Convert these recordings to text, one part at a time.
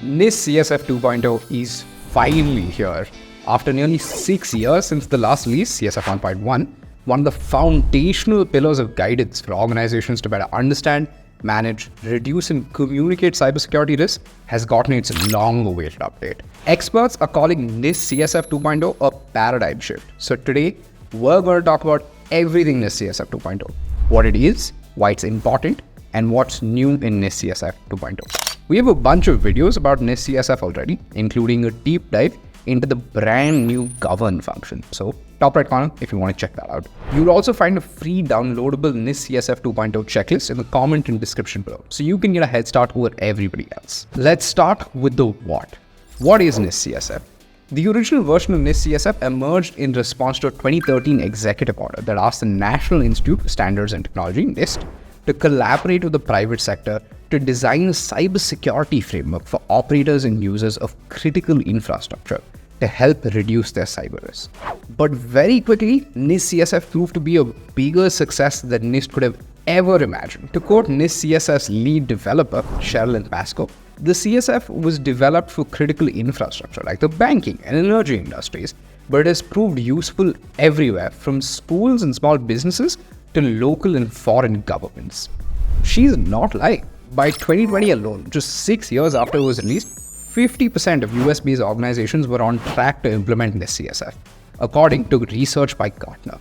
NIST CSF 2.0 is finally here. After nearly 6 years since the last release, CSF 1.1, one of the foundational pillars of guidance for organizations to better understand, manage, reduce, and communicate cybersecurity risks has gotten its long-awaited update. Experts are calling NIST CSF 2.0 a paradigm shift. So today, we're going to talk about everything NIST CSF 2.0, what it is, why it's important, and what's new in NIST CSF 2.0. We have a bunch of videos about NIST CSF already, including a deep dive into the brand new govern function. So top right corner if you want to check that out. You'll also find a free downloadable NIST CSF 2.0 checklist in the comment and description below, so you can get a head start over everybody else. Let's start with the what. What is NIST CSF? The original version of NIST CSF emerged in response to a 2013 executive order that asked the National Institute for Standards and Technology, NIST, to collaborate with the private sector to design a cybersecurity framework for operators and users of critical infrastructure to help reduce their cyber risk. But very quickly, NIST CSF proved to be a bigger success than NIST could have ever imagined. To quote NIST CSF's lead developer, Sherilyn Pascoe, the CSF was developed for critical infrastructure like the banking and energy industries, but it has proved useful everywhere, from schools and small businesses to local and foreign governments. She's not lying. By 2020 alone, just 6 years after it was released, 50% of US-based organizations were on track to implement NIST CSF, according to research by Gartner.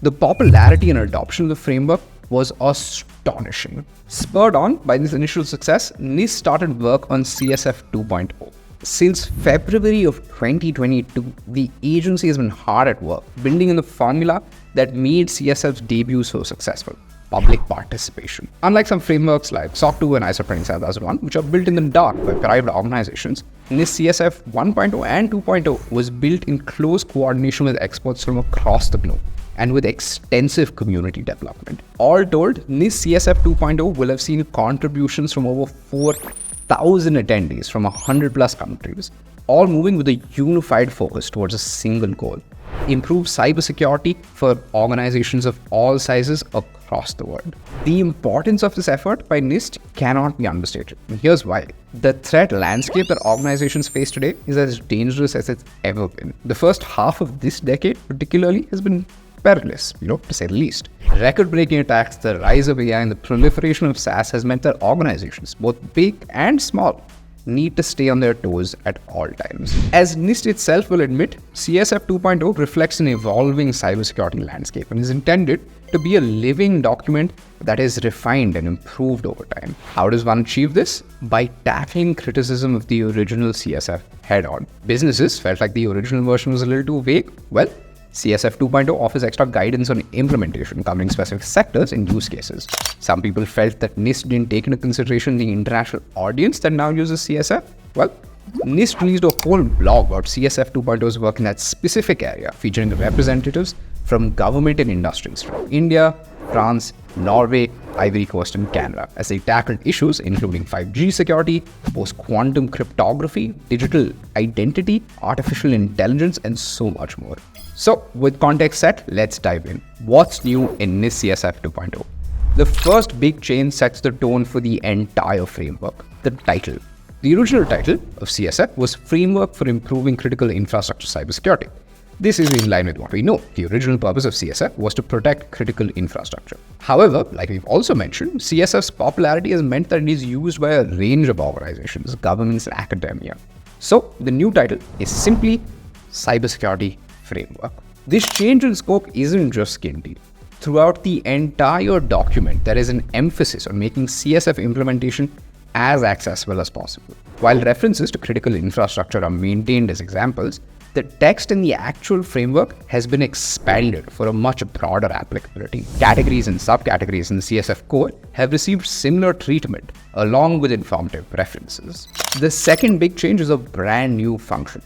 The popularity and adoption of the framework was astonishing. Spurred on by this initial success, NIST started work on CSF 2.0. Since February of 2022, the agency has been hard at work building in the formula that made CSF's debut so successful: public participation. Unlike some frameworks like SOC 2 and ISO 27001, which are built in the dark by private organizations, NIST CSF 1.0 and 2.0 was built in close coordination with experts from across the globe and with extensive community development. All told, NIST CSF 2.0 will have seen contributions from over 4,000 attendees from 100 plus countries, all moving with a unified focus towards a single goal: improve cybersecurity for organizations of all sizes across the world. The importance of this effort by NIST cannot be understated. And here's why. The threat landscape that organizations face today is as dangerous as it's ever been. The first half of this decade particularly has been perilous, to say the least. Record-breaking attacks, the rise of AI, and the proliferation of SaaS has meant that organizations, both big and small, need to stay on their toes at all times. As NIST itself will admit, CSF 2.0 reflects an evolving cybersecurity landscape and is intended to be a living document that is refined and improved over time. How does one achieve this? By tackling criticism of the original CSF head-on. Businesses felt like the original version was a little too vague. Well, CSF 2.0 offers extra guidance on implementation, covering specific sectors and use cases. Some people felt that NIST didn't take into consideration the international audience that now uses CSF. Well, NIST released a whole blog about CSF 2.0's work in that specific area, featuring representatives from government and industries from India, France, Norway, Ivory Coast, and Canada, as they tackled issues including 5G security, post-quantum cryptography, digital identity, artificial intelligence, and so much more. So, with context set, let's dive in. What's new in NIST CSF 2.0? The first big change sets the tone for the entire framework: the title. The original title of CSF was Framework for Improving Critical Infrastructure Cybersecurity. This is in line with what we know. The original purpose of CSF was to protect critical infrastructure. However, like we've also mentioned, CSF's popularity has meant that it is used by a range of organizations, governments, and academia. So, the new title is simply Cybersecurity Framework. This change in scope isn't just skin deep. Throughout the entire document, there is an emphasis on making CSF implementation as accessible as possible. While references to critical infrastructure are maintained as examples, the text in the actual framework has been expanded for a much broader applicability. Categories and subcategories in the CSF code have received similar treatment, along with informative references. The second big change is a brand new function: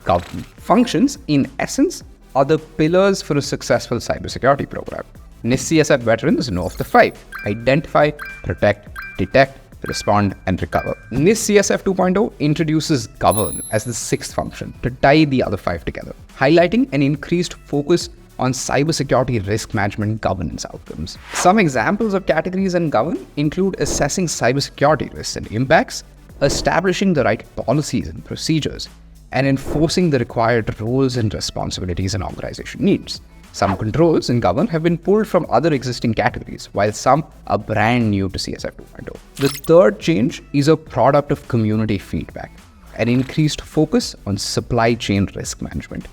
govern. Functions, in essence, are the pillars for a successful cybersecurity program. NIST CSF veterans know of the 5: identify, protect, detect, respond, and recover. NIST CSF 2.0 introduces govern as the 6th function to tie the other 5 together, highlighting an increased focus on cybersecurity risk management governance outcomes. Some examples of categories in govern include assessing cybersecurity risks and impacts, establishing the right policies and procedures, and enforcing the required roles and responsibilities an organization needs. Some controls in govern have been pulled from other existing categories, while some are brand new to CSF 2.0. The third change is a product of community feedback, an increased focus on supply chain risk management.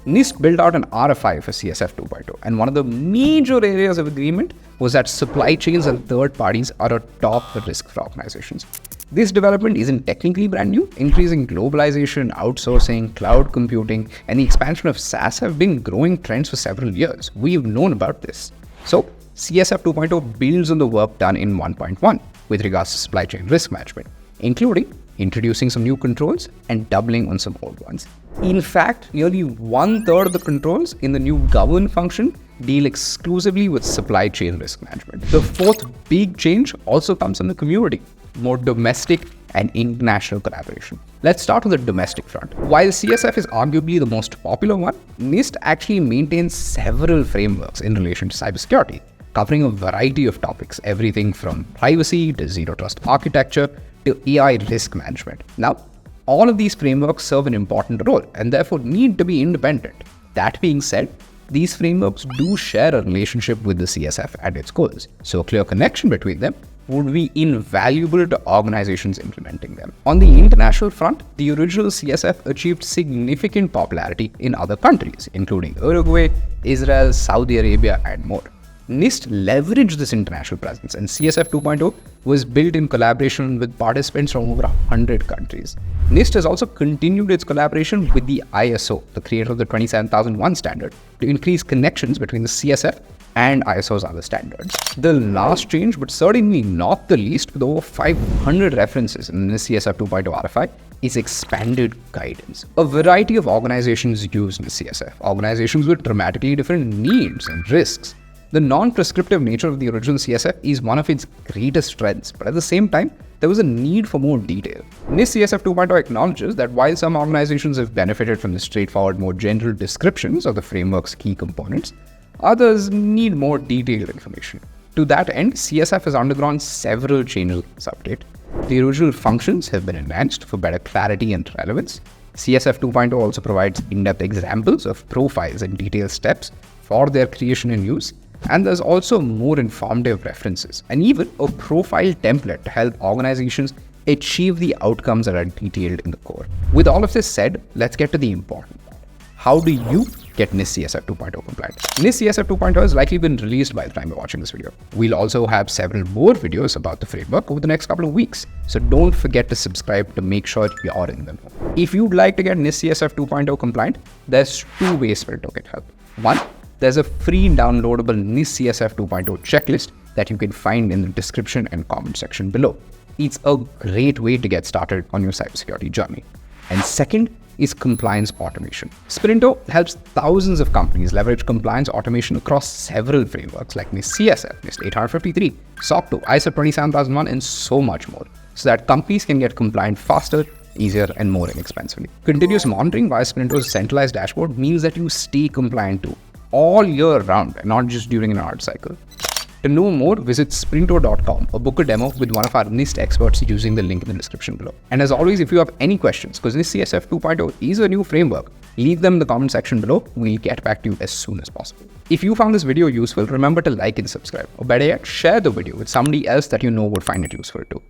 NIST built out an RFI for CSF 2.0, and one of the major areas of agreement was that supply chains and third parties are a top risk for organizations. This development isn't technically brand new. Increasing globalization, outsourcing, cloud computing, and the expansion of SaaS have been growing trends for several years. We've known about this. So, CSF 2.0 builds on the work done in 1.1 with regards to supply chain risk management, including introducing some new controls and doubling on some old ones. In fact, nearly 1/3 of the controls in the new govern function deal exclusively with supply chain risk management. The fourth big change also comes from the community, more domestic and international collaboration. Let's start with the domestic front. While CSF is arguably the most popular one, NIST actually maintains several frameworks in relation to cybersecurity, covering a variety of topics, everything from privacy to zero trust architecture to AI risk management. Now, all of these frameworks serve an important role and therefore need to be independent. That being said, these frameworks do share a relationship with the CSF and its goals, so a clear connection between them would be invaluable to organizations implementing them. On the international front, the original CSF achieved significant popularity in other countries, including Uruguay, Israel, Saudi Arabia, and more. NIST leveraged this international presence, and CSF 2.0 was built in collaboration with participants from over 100 countries. NIST has also continued its collaboration with the ISO, the creator of the 27001 standard, to increase connections between the CSF and ISO's other standards. The last change, but certainly not the least, with over 500 references in the CSF 2.0 RFI, is expanded guidance. A variety of organizations use the CSF, organizations with dramatically different needs and risks. The non-prescriptive nature of the original CSF is one of its greatest strengths, but at the same time, there was a need for more detail. NIST CSF 2.0 acknowledges that while some organizations have benefited from the straightforward, more general descriptions of the framework's key components, others need more detailed information. To that end, CSF has undergone several changes in this update. The original functions have been enhanced for better clarity and relevance. CSF 2.0 also provides in-depth examples of profiles and detailed steps for their creation and use. And there's also more informative references and even a profile template to help organizations achieve the outcomes that are detailed in the core. With all of this said, let's get to the important part. How do you get NIST CSF 2.0 compliant? NIST CSF 2.0 has likely been released by the time you're watching this video. We'll also have several more videos about the framework over the next couple of weeks, so don't forget to subscribe to make sure you're in them. If you'd like to get NIST CSF 2.0 compliant, there's two ways for it to get help. One, there's a free downloadable NIST CSF 2.0 checklist that you can find in the description and comment section below. It's a great way to get started on your cybersecurity journey. And second is compliance automation. Sprinto helps thousands of companies leverage compliance automation across several frameworks like NIST CSF, NIST 853, SOC 2, ISO 27001, and so much more, so that companies can get compliant faster, easier, and more inexpensively. Continuous monitoring via Sprinto's centralized dashboard means that you stay compliant too, all year round, and not just during an art cycle. To know more, visit Sprinto.com or book a demo with one of our NIST experts using the link in the description below. And as always, if you have any questions, because NIST CSF 2.0 is a new framework, leave them in the comment section below. We'll get back to you as soon as possible. If you found this video useful, remember to like and subscribe, or better yet, share the video with somebody else that you know would find it useful too.